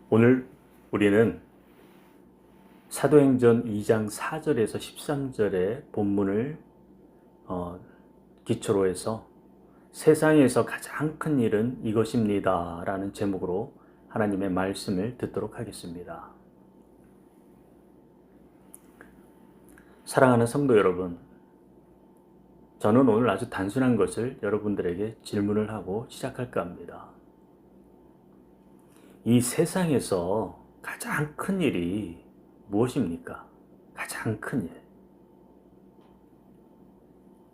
오늘 우리는 사도행전 2장 4절에서 13절의 본문을 기초로 해서 세상에서 가장 큰 일은 이것입니다 라는 제목으로 하나님의 말씀을 듣도록 하겠습니다. 사랑하는 성도 여러분, 저는 오늘 아주 단순한 것을 여러분들에게 질문을 하고 시작할까 합니다. 이 세상에서 가장 큰 일이 무엇입니까? 가장 큰 일.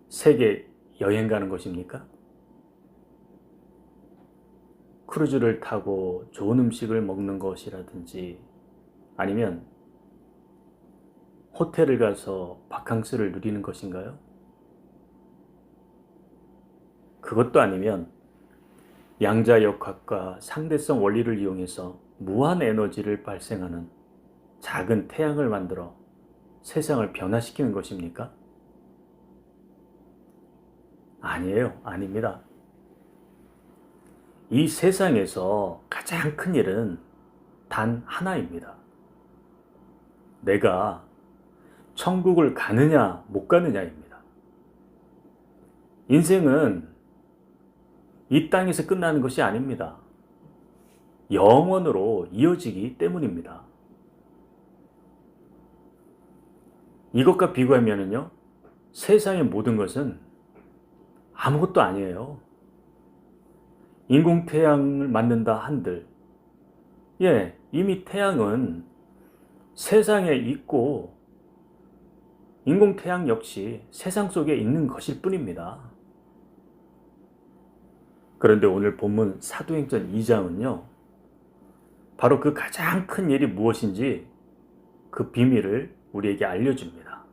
세계 여행 가는 것입니까? 크루즈를 타고 좋은 음식을 먹는 것이라든지 아니면 호텔을 가서 바캉스를 누리는 것인가요? 그것도 아니면 양자역학과 상대성 원리를 이용해서 무한 에너지를 발생하는 작은 태양을 만들어 세상을 변화시키는 것입니까? 아니에요. 아닙니다. 이 세상에서 가장 큰 일은 단 하나입니다. 내가 천국을 가느냐 못 가느냐입니다. 인생은 이 땅에서 끝나는 것이 아닙니다. 영원으로 이어지기 때문입니다. 이것과 비교하면요, 세상의 모든 것은 아무것도 아니에요. 인공태양을 만든다 한들, 이미 태양은 세상에 있고 인공태양 역시 세상 속에 있는 것일 뿐입니다. 그런데 오늘 본문 사도행전 2장은요, 바로 그 가장 큰 일이 무엇인지 그 비밀을 우리에게 알려줍니다.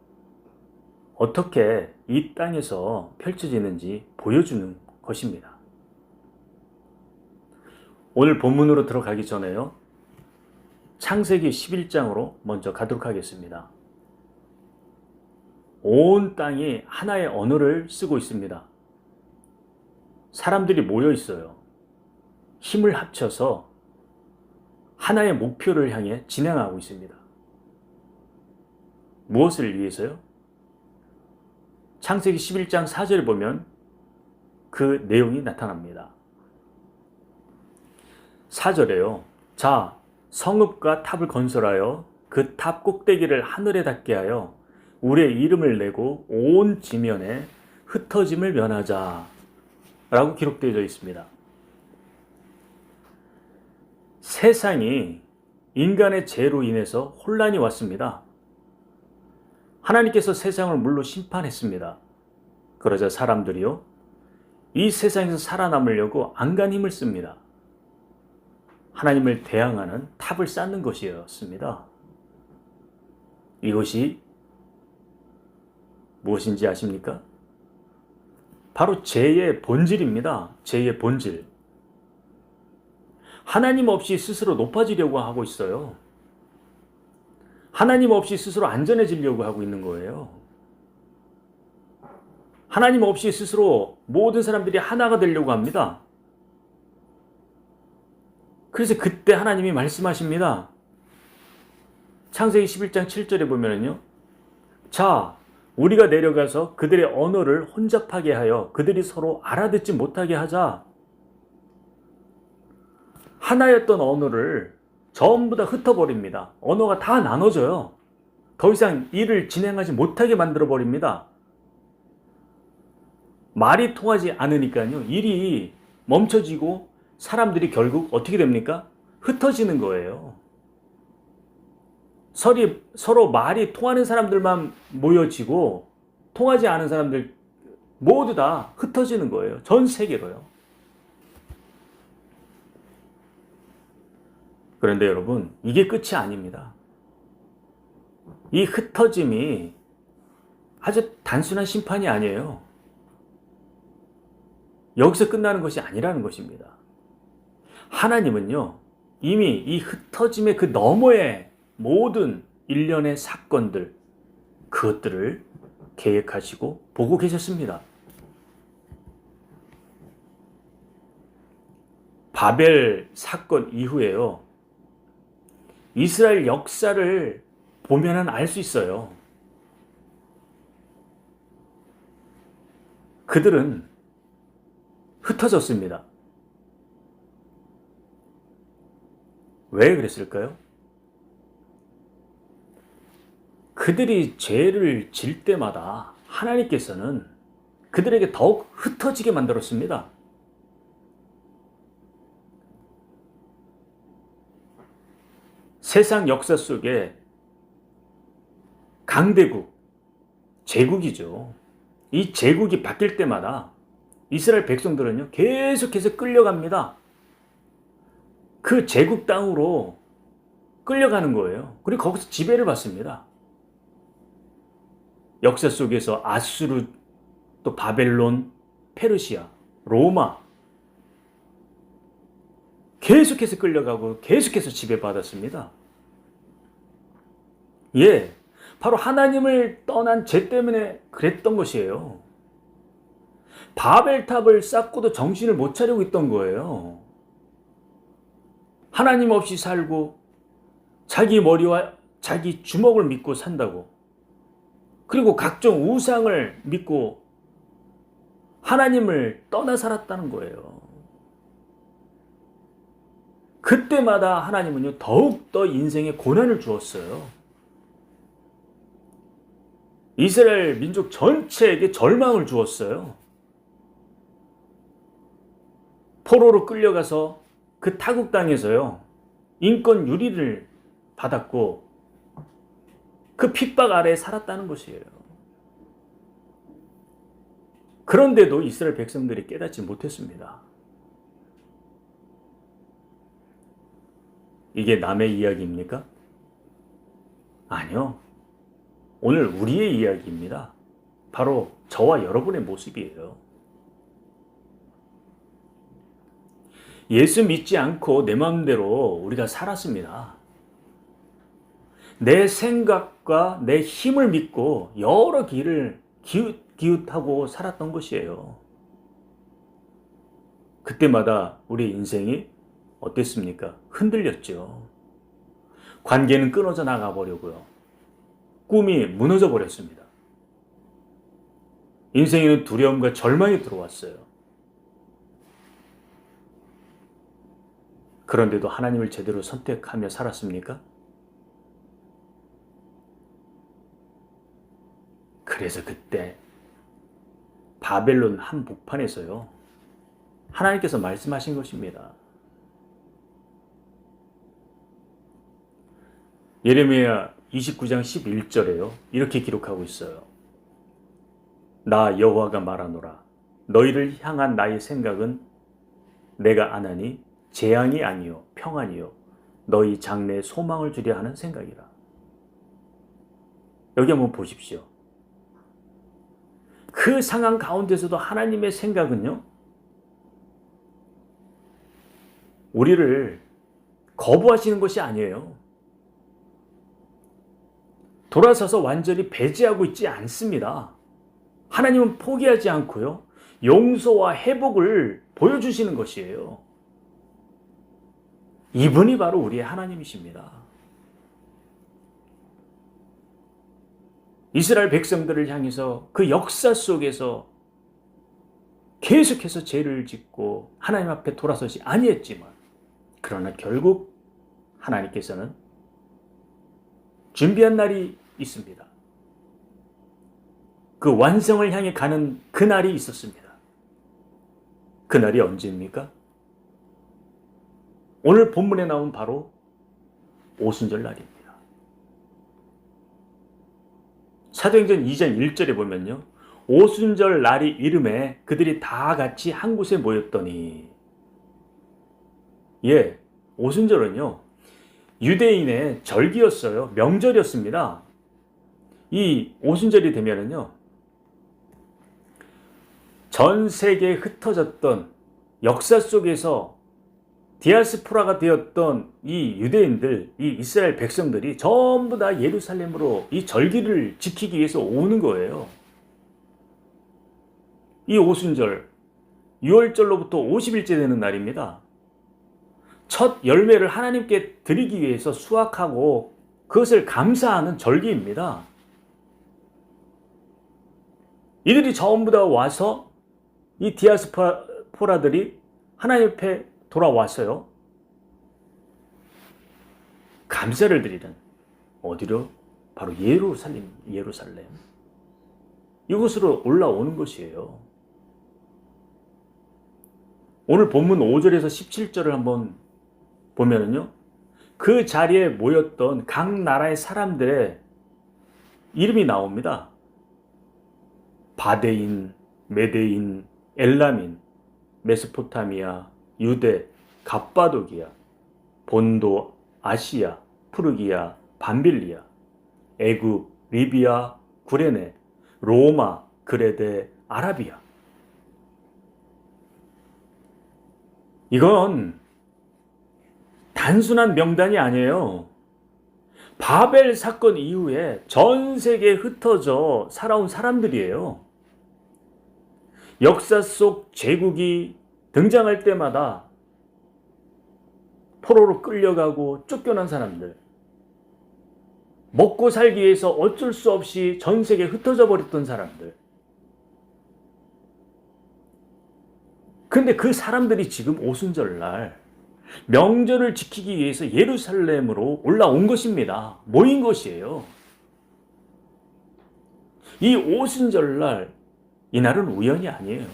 어떻게 이 땅에서 펼쳐지는지 보여주는 것입니다. 오늘 본문으로 들어가기 전에요, 창세기 11장으로 먼저 가도록 하겠습니다. 온 땅이 하나의 언어를 쓰고 있습니다. 사람들이 모여 있어요. 힘을 합쳐서 하나의 목표를 향해 진행하고 있습니다. 무엇을 위해서요? 창세기 11장 4절을 보면 그 내용이 나타납니다. 4절에요. 자, 성읍과 탑을 건설하여 그 탑 꼭대기를 하늘에 닿게 하여 우리의 이름을 내고 온 지면에 흩어짐을 면하자 라고 기록되어 있습니다. 세상이 인간의 죄로 인해서 혼란이 왔습니다. 하나님께서 세상을 물로 심판했습니다. 그러자 사람들이요, 이 세상에서 살아남으려고 안간 힘을 씁니다. 하나님을 대항하는 탑을 쌓는 것이었습니다. 이것이 무엇인지 아십니까? 바로 죄의 본질입니다. 죄의 본질. 하나님 없이 스스로 높아지려고 하고 있어요. 하나님 없이 스스로 안전해지려고 하고 있는 거예요. 하나님 없이 스스로 모든 사람들이 하나가 되려고 합니다. 그래서 그때 하나님이 말씀하십니다. 창세기 11장 7절에 보면요, 자, 우리가 내려가서 그들의 언어를 혼잡하게 하여 그들이 서로 알아듣지 못하게 하자. 하나였던 언어를 전부 다 흩어버립니다. 언어가 다 나눠져요. 더 이상 일을 진행하지 못하게 만들어버립니다. 말이 통하지 않으니까요, 일이 멈춰지고 사람들이 결국 어떻게 됩니까? 흩어지는 거예요. 서로 말이 통하는 사람들만 모여지고 통하지 않은 사람들 모두 다 흩어지는 거예요. 전 세계로요. 그런데 여러분, 이게 끝이 아닙니다. 이 흩어짐이 아주 단순한 심판이 아니에요. 여기서 끝나는 것이 아니라는 것입니다. 하나님은요, 이미 이 흩어짐의 그 너머의 모든 일련의 사건들, 그것들을 계획하시고 보고 계셨습니다. 바벨 사건 이후에요, 이스라엘 역사를 보면은 알 수 있어요. 그들은 흩어졌습니다. 왜 그랬을까요? 그들이 죄를 질 때마다 하나님께서는 그들에게 더욱 흩어지게 만들었습니다. 세상 역사 속에 강대국, 제국이죠. 이 제국이 바뀔 때마다 이스라엘 백성들은요, 계속해서 끌려갑니다. 그 제국 땅으로 끌려가는 거예요. 그리고 거기서 지배를 받습니다. 역사 속에서 아수르, 또 바벨론, 페르시아, 로마 계속해서 끌려가고 계속해서 지배받았습니다. 예, 바로 하나님을 떠난 죄 때문에 그랬던 것이에요. 바벨탑을 쌓고도 정신을 못 차리고 있던 거예요. 하나님 없이 살고 자기 머리와 자기 주먹을 믿고 산다고. 그리고 각종 우상을 믿고 하나님을 떠나 살았다는 거예요. 그때마다 하나님은요, 더욱더 인생에 고난을 주었어요. 이스라엘 민족 전체에게 절망을 주었어요. 포로로 끌려가서 그 타국 땅에서요, 인권 유린을 받았고 그 핍박 아래에 살았다는 것이에요. 그런데도 이스라엘 백성들이 깨닫지 못했습니다. 이게 남의 이야기입니까? 아니요. 오늘 우리의 이야기입니다. 바로 저와 여러분의 모습이에요. 예수 믿지 않고 내 마음대로 우리가 살았습니다. 내 생각과 내 힘을 믿고 여러 길을 기웃하고 살았던 것이에요. 그때마다 우리 인생이 어땠습니까? 흔들렸죠. 관계는 끊어져 나가버리고요. 꿈이 무너져 버렸습니다. 인생에는 두려움과 절망이 들어왔어요. 그런데도 하나님을 제대로 선택하며 살았습니까? 그래서 그때 바벨론 한복판에서요, 하나님께서 말씀하신 것입니다. 예레미야 29장 11절에요. 이렇게 기록하고 있어요. 나 여호와가 말하노라. 너희를 향한 나의 생각은 내가 아나니 재앙이 아니요 평안이요 너희 장래에 소망을 주려 하는 생각이라. 여기 한번 보십시오. 그 상황 가운데서도 하나님의 생각은요, 우리를 거부하시는 것이 아니에요. 돌아서서 완전히 배제하고 있지 않습니다. 하나님은 포기하지 않고요, 용서와 회복을 보여주시는 것이에요. 이분이 바로 우리의 하나님이십니다. 이스라엘 백성들을 향해서 그 역사 속에서 계속해서 죄를 짓고 하나님 앞에 돌아서지 아니했지만, 그러나 결국 하나님께서는 준비한 날이 있습니다. 그 완성을 향해 가는 그날이 있었습니다. 그날이 언제입니까? 오늘 본문에 나온 바로 오순절 날입니다. 사도행전 2장 1절에 보면요, 오순절 날이 이름에 그들이 다 같이 한 곳에 모였더니, 예, 오순절은요, 유대인의 절기였어요. 명절이었습니다. 이 오순절이 되면은요, 전 세계에 흩어졌던 역사 속에서 디아스포라가 되었던 이 유대인들, 이 이스라엘 백성들이 전부 다 예루살렘으로 이 절기를 지키기 위해서 오는 거예요. 이 오순절, 6월절로부터 50일째 되는 날입니다. 첫 열매를 하나님께 드리기 위해서 수확하고 그것을 감사하는 절기입니다. 이들이 전부 다 와서 이 디아스포라들이 하나님 앞에 돌아왔어요. 감사를 드리는 어디로? 바로 예루살렘. 이곳으로 올라오는 것이에요. 오늘 본문 5절에서 17절을 한번 보면은요, 그 자리에 모였던 각 나라의 사람들의 이름이 나옵니다. 바데인, 메데인, 엘라민, 메소포타미아, 유대, 갑바도기아, 본도, 아시아, 프르기아, 밤빌리아, 애굽, 리비아, 구레네, 로마, 그레데, 아라비아. 이건 단순한 명단이 아니에요. 바벨 사건 이후에 전 세계에 흩어져 살아온 사람들이에요. 역사 속 제국이 등장할 때마다 포로로 끌려가고 쫓겨난 사람들, 먹고 살기 위해서 어쩔 수 없이 전 세계에 흩어져 버렸던 사람들. 근데 그 사람들이 지금 오순절날 명절을 지키기 위해서 예루살렘으로 올라온 것입니다. 모인 것이에요. 이 오순절날, 이날은 우연이 아니에요.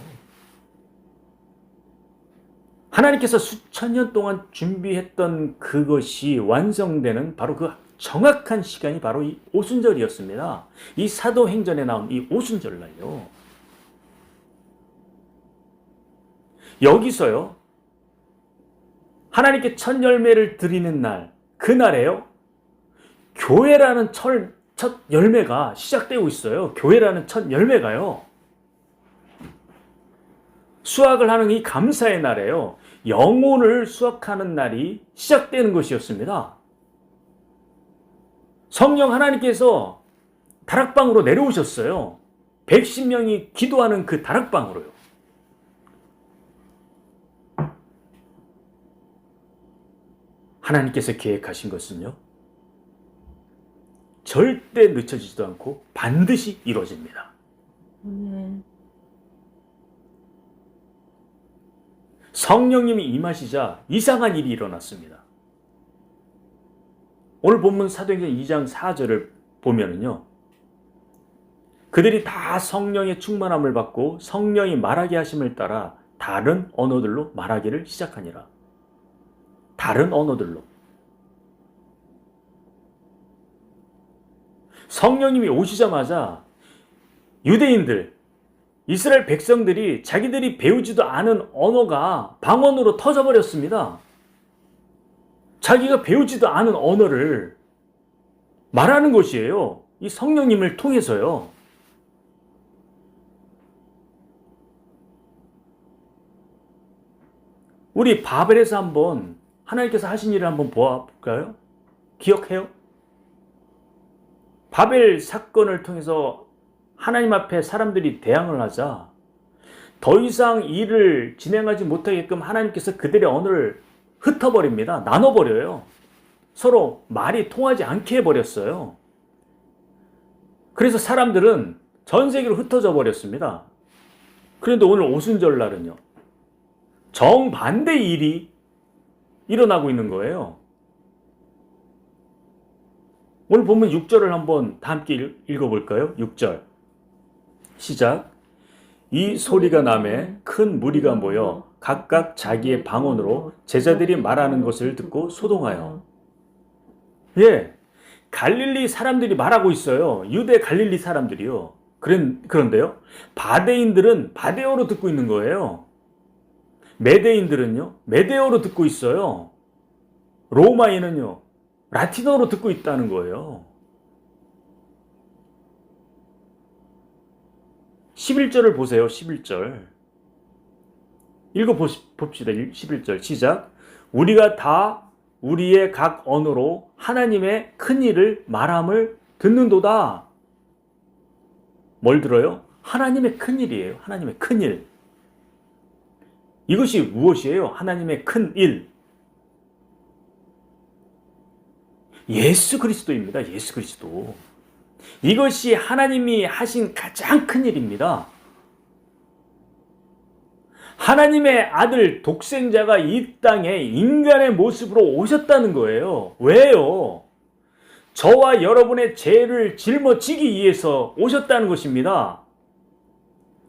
하나님께서 수천 년 동안 준비했던 그것이 완성되는 바로 그 정확한 시간이 바로 이 오순절이었습니다. 이 사도행전에 나온 이 오순절날요. 여기서요, 하나님께 첫 열매를 드리는 날, 그날에요, 교회라는 첫 열매가 시작되고 있어요. 교회라는 첫 열매가요. 수확을 하는 이 감사의 날에요, 영혼을 수확하는 날이 시작되는 것이었습니다. 성령 하나님께서 다락방으로 내려오셨어요. 110명이 기도하는 그 다락방으로요. 하나님께서 계획하신 것은요, 절대 늦춰지지도 않고 반드시 이루어집니다. 성령님이 임하시자 이상한 일이 일어났습니다. 오늘 본문 사도행전 2장 4절을 보면은요, 그들이 다 성령의 충만함을 받고 성령이 말하게 하심을 따라 다른 언어들로 말하기를 시작하니라. 다른 언어들로. 성령님이 오시자마자 유대인들, 이스라엘 백성들이 자기들이 배우지도 않은 언어가 방언으로 터져버렸습니다. 자기가 배우지도 않은 언어를 말하는 것이에요. 이 성령님을 통해서요. 우리 바벨에서 한번 하나님께서 하신 일을 한번 보아볼까요? 기억해요? 바벨 사건을 통해서 하나님 앞에 사람들이 대항을 하자 더 이상 일을 진행하지 못하게끔 하나님께서 그들의 언어를 흩어버립니다. 나눠버려요. 서로 말이 통하지 않게 해버렸어요. 그래서 사람들은 전 세계로 흩어져 버렸습니다. 그런데 오늘 오순절날은요, 정반대의 일이 일어나고 있는 거예요. 오늘 본문 6절을 한번 다 함께 읽어볼까요? 6절 시작. 이 소리가 나매 큰 무리가 모여 각각 자기의 방언으로 제자들이 말하는 것을 듣고 소동하여. 예, 갈릴리 사람들이 말하고 있어요. 유대 갈릴리 사람들이요. 그런데요, 바데인들은 바데어로 듣고 있는 거예요. 메데인들은요, 메데어로 듣고 있어요. 로마인은요, 라틴어로 듣고 있다는 거예요. 11절을 보세요. 11절 읽어봅시다. 11절 시작. 우리가 다 우리의 각 언어로 하나님의 큰 일을 말함을 듣는도다. 뭘 들어요? 하나님의 큰 일이에요. 하나님의 큰 일. 이것이 무엇이에요? 하나님의 큰 일. 예수 그리스도입니다. 예수 그리스도. 이것이 하나님이 하신 가장 큰 일입니다. 하나님의 아들 독생자가 이 땅에 인간의 모습으로 오셨다는 거예요. 왜요? 저와 여러분의 죄를 짊어지기 위해서 오셨다는 것입니다.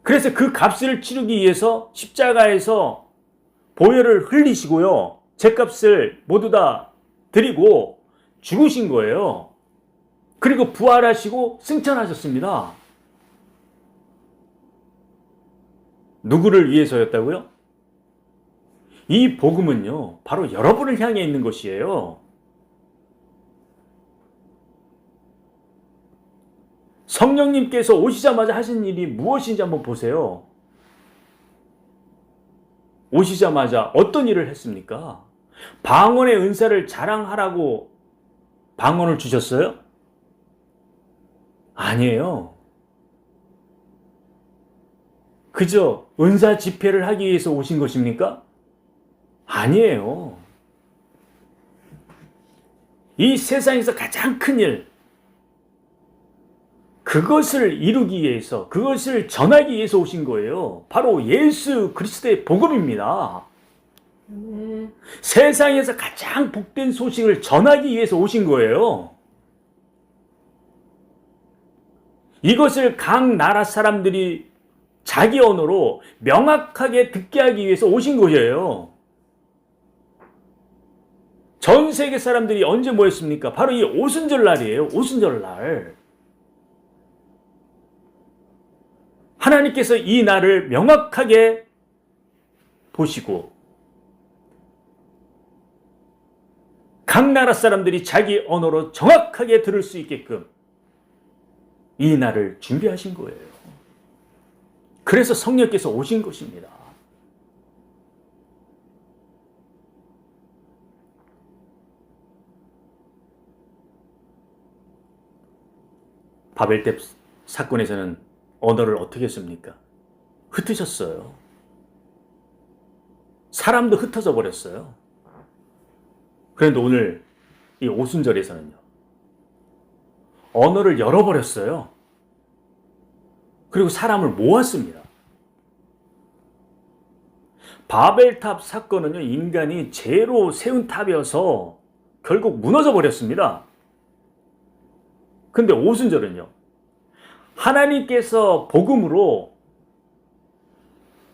그래서 그 값을 치르기 위해서 십자가에서 보혈을 흘리시고요. 죄값을 모두 다 드리고 죽으신 거예요. 그리고 부활하시고 승천하셨습니다. 누구를 위해서였다고요? 이 복음은요, 바로 여러분을 향해 있는 것이에요. 성령님께서 오시자마자 하신 일이 무엇인지 한번 보세요. 오시자마자 어떤 일을 했습니까? 방언의 은사를 자랑하라고 방언을 주셨어요? 아니에요. 그저 은사 집회를 하기 위해서 오신 것입니까? 아니에요. 이 세상에서 가장 큰 일, 그것을 이루기 위해서, 그것을 전하기 위해서 오신 거예요. 바로 예수 그리스도의 복음입니다. 세상에서 가장 복된 소식을 전하기 위해서 오신 거예요. 이것을 각 나라 사람들이 자기 언어로 명확하게 듣게 하기 위해서 오신 거예요. 전 세계 사람들이 언제 모였습니까? 바로 이 오순절 날이에요. 오순절 날. 하나님께서 이 날을 명확하게 보시고 각 나라 사람들이 자기 언어로 정확하게 들을 수 있게끔 이 날을 준비하신 거예요. 그래서 성령께서 오신 것입니다. 바벨탑 사건에서는 언어를 어떻게 했습니까? 흩으셨어요. 사람도 흩어져 버렸어요. 그런데 오늘 이 오순절에서는요, 언어를 열어버렸어요. 그리고 사람을 모았습니다. 바벨탑 사건은요, 인간이 죄로 세운 탑이어서 결국 무너져 버렸습니다. 근데 오순절은요, 하나님께서 복음으로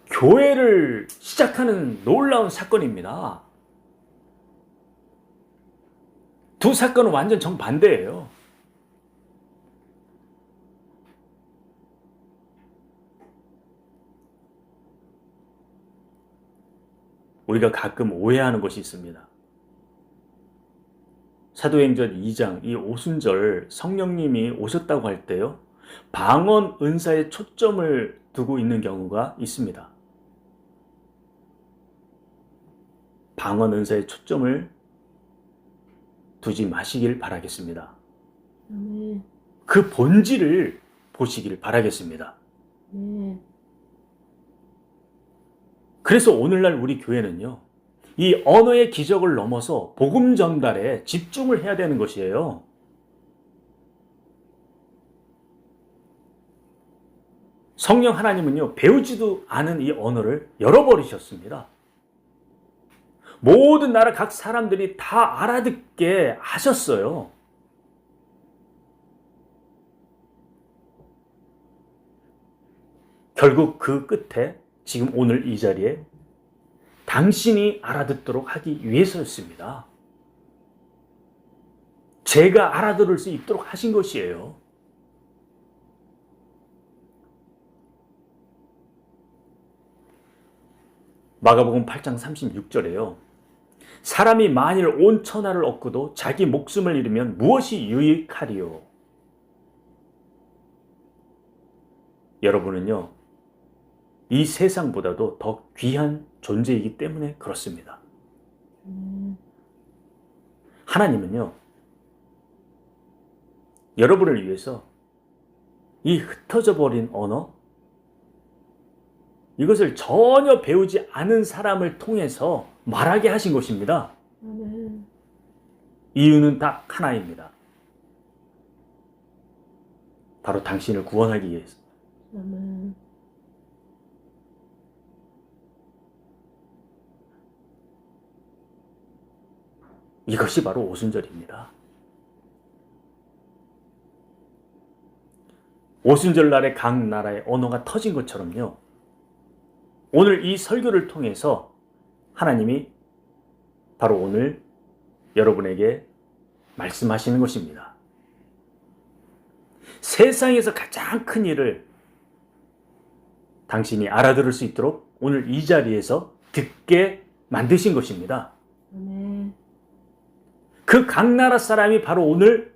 교회를 시작하는 놀라운 사건입니다. 두 사건은 완전 정반대예요. 우리가 가끔 오해하는 것이 있습니다. 사도행전 2장 이 오순절 성령님이 오셨다고 할 때요, 방언 은사에 초점을 두고 있는 경우가 있습니다. 방언 은사에 초점을 두지 마시길 바라겠습니다. 그 본질을 보시길 바라겠습니다. 그래서 오늘날 우리 교회는요, 이 언어의 기적을 넘어서 복음 전달에 집중을 해야 되는 것이에요. 성령 하나님은요, 배우지도 않은 이 언어를 열어버리셨습니다. 모든 나라 각 사람들이 다 알아듣게 하셨어요. 결국 그 끝에 지금 오늘 이 자리에 당신이 알아듣도록 하기 위해서였습니다. 제가 알아들을 수 있도록 하신 것이에요. 마가복음 8장 36절에요. 사람이 만일 온 천하를 얻고도 자기 목숨을 잃으면 무엇이 유익하리요? 여러분은요, 이 세상보다도 더 귀한 존재이기 때문에 그렇습니다. 하나님은요, 여러분을 위해서 이 흩어져 버린 언어, 이것을 전혀 배우지 않은 사람을 통해서 말하게 하신 것입니다. 이유는 딱 하나입니다. 바로 당신을 구원하기 위해서. 아멘. 이것이 바로 오순절입니다. 오순절 날에 각 나라의 언어가 터진 것처럼요. 오늘 이 설교를 통해서 하나님이 바로 오늘 여러분에게 말씀하시는 것입니다. 세상에서 가장 큰 일을 당신이 알아들을 수 있도록 오늘 이 자리에서 듣게 만드신 것입니다. 아멘. 그 각 나라 사람이 바로 오늘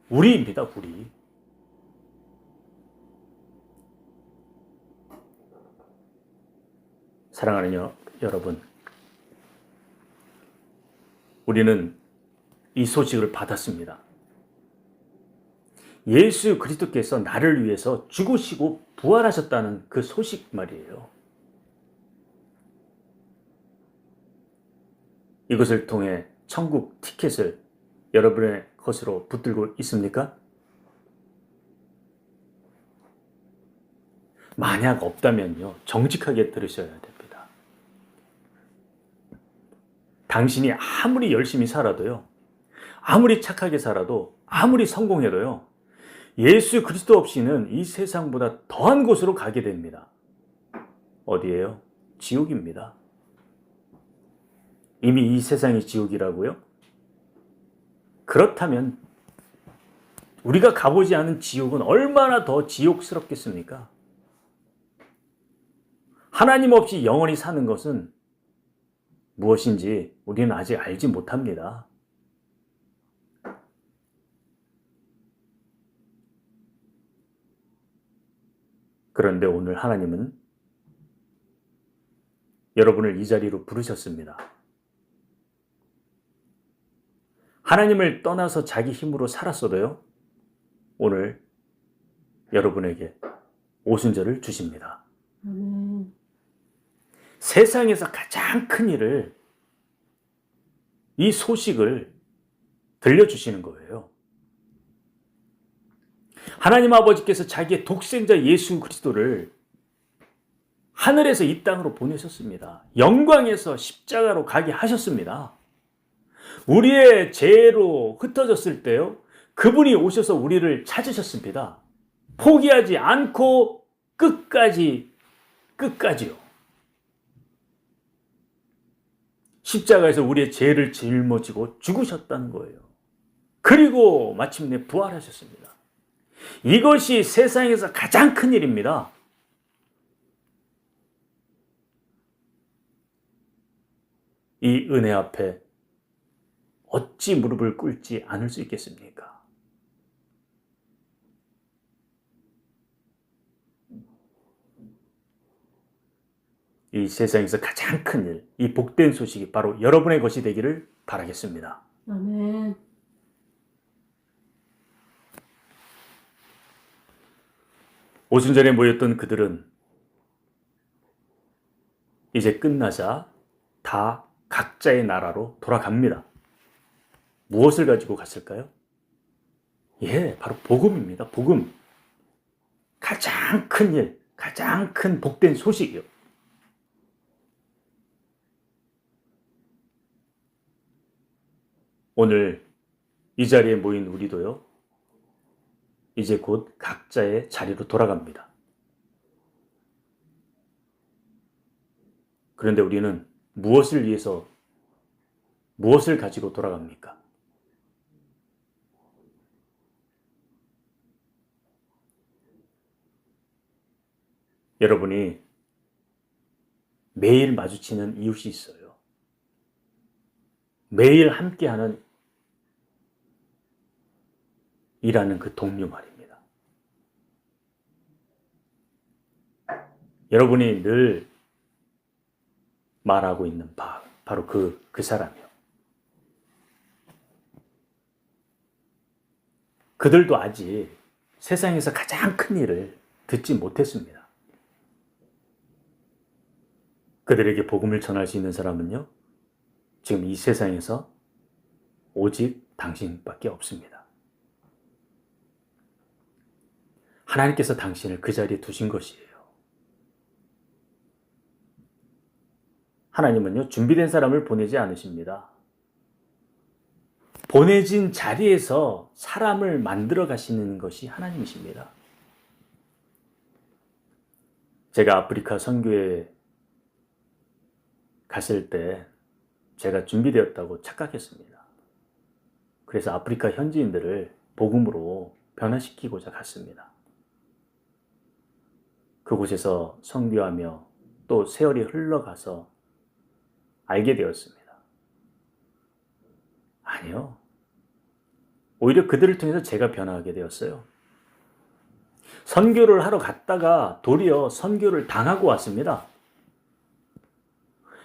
우리입니다. 우리. 사랑하는 여러분, 우리는 이 소식을 받았습니다. 예수 그리스도께서 나를 위해서 죽으시고 부활하셨다는 그 소식 말이에요. 이것을 통해 천국 티켓을 여러분의 것으로 붙들고 있습니까? 만약 없다면요, 정직하게 들으셔야 됩니다. 당신이 아무리 열심히 살아도요, 아무리 착하게 살아도, 아무리 성공해도요, 예수 그리스도 없이는 이 세상보다 더한 곳으로 가게 됩니다. 어디예요? 지옥입니다. 이미 이 세상이 지옥이라고요? 그렇다면 우리가 가보지 않은 지옥은 얼마나 더 지옥스럽겠습니까? 하나님 없이 영원히 사는 것은 무엇인지 우리는 아직 알지 못합니다. 그런데 오늘 하나님은 여러분을 이 자리로 부르셨습니다. 하나님을 떠나서 자기 힘으로 살았어도요, 오늘 여러분에게 오순절을 주십니다. 아멘. 세상에서 가장 큰 일을, 이 소식을 들려주시는 거예요. 하나님 아버지께서 자기의 독생자 예수 그리스도를 하늘에서 이 땅으로 보내셨습니다. 영광에서 십자가로 가게 하셨습니다. 우리의 죄로 흩어졌을 때요, 그분이 오셔서 우리를 찾으셨습니다. 포기하지 않고 끝까지요. 십자가에서 우리의 죄를 짊어지고 죽으셨다는 거예요. 그리고 마침내 부활하셨습니다. 이것이 세상에서 가장 큰 일입니다. 이 은혜 앞에 어찌 무릎을 꿇지 않을 수 있겠습니까? 이 세상에서 가장 큰 일, 이 복된 소식이 바로 여러분의 것이 되기를 바라겠습니다. 아멘. 오순절에 모였던 그들은 이제 끝나자 다 각자의 나라로 돌아갑니다. 무엇을 가지고 갔을까요? 바로 복음입니다. 복음. 가장 큰 일, 가장 큰 복된 소식이요. 오늘 이 자리에 모인 우리도요, 이제 곧 각자의 자리로 돌아갑니다. 그런데 우리는 무엇을 위해서, 무엇을 가지고 돌아갑니까? 여러분이 매일 마주치는 이웃이 있어요. 매일 함께하는 일하는 그 동료 말입니다. 여러분이 늘 말하고 있는 바로 그 사람이요. 그들도 아직 세상에서 가장 큰 일을 듣지 못했습니다. 그들에게 복음을 전할 수 있는 사람은요, 지금 이 세상에서 오직 당신밖에 없습니다. 하나님께서 당신을 그 자리에 두신 것이에요. 하나님은요, 준비된 사람을 보내지 않으십니다. 보내진 자리에서 사람을 만들어 가시는 것이 하나님이십니다. 제가 아프리카 선교에 갔을 때 제가 준비되었다고 착각했습니다. 그래서 아프리카 현지인들을 복음으로 변화시키고자 갔습니다. 그곳에서 선교하며 또 세월이 흘러가서 알게 되었습니다. 아니요. 오히려 그들을 통해서 제가 변화하게 되었어요. 선교를 하러 갔다가 도리어 선교를 당하고 왔습니다.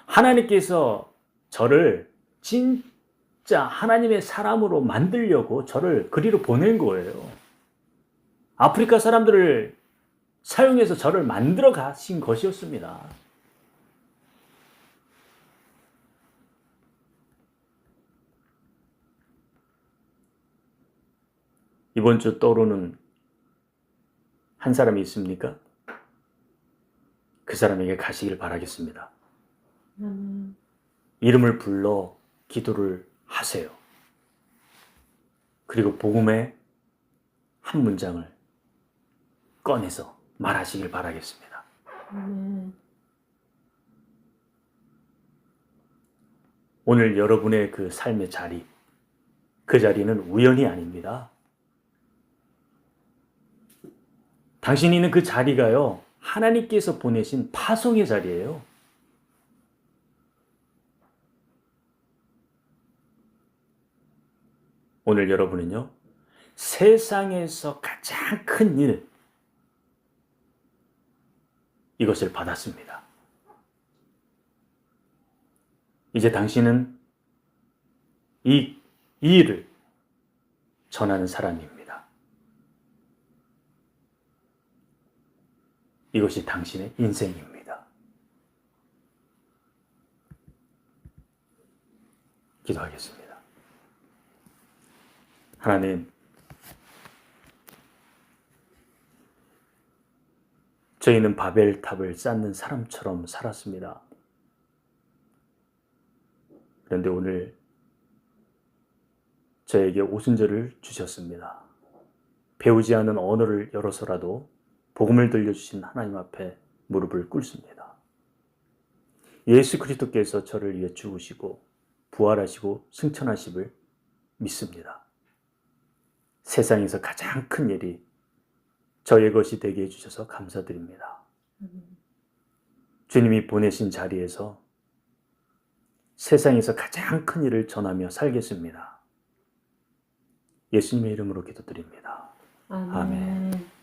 하나님께서 저를 진짜 하나님의 사람으로 만들려고 저를 그리로 보낸 거예요. 아프리카 사람들을 사용해서 저를 만들어 가신 것이었습니다. 이번 주 떠오르는 한 사람이 있습니까? 그 사람에게 가시길 바라겠습니다. 아멘. 이름을 불러 기도를 하세요. 그리고 복음의 한 문장을 꺼내서 말하시길 바라겠습니다. 아멘. 오늘 여러분의 그 삶의 자리, 그 자리는 우연이 아닙니다. 당신이 있는 그 자리가요, 하나님께서 보내신 파송의 자리예요. 오늘 여러분은요, 세상에서 가장 큰 일, 이것을 받았습니다. 이제 당신은 이 일을 전하는 사람입니다. 이것이 당신의 인생입니다. 기도하겠습니다. 하나님, 저희는 바벨탑을 쌓는 사람처럼 살았습니다. 그런데 오늘 저에게 오순절을 주셨습니다. 배우지 않은 언어를 열어서라도 복음을 들려주신 하나님 앞에 무릎을 꿇습니다. 예수 그리스도께서 저를 위해 죽으시고 부활하시고 승천하심을 믿습니다. 세상에서 가장 큰 일이 저의 것이 되게 해주셔서 감사드립니다. 주님이 보내신 자리에서 세상에서 가장 큰 일을 전하며 살겠습니다. 예수님의 이름으로 기도드립니다. 아멘. 아멘.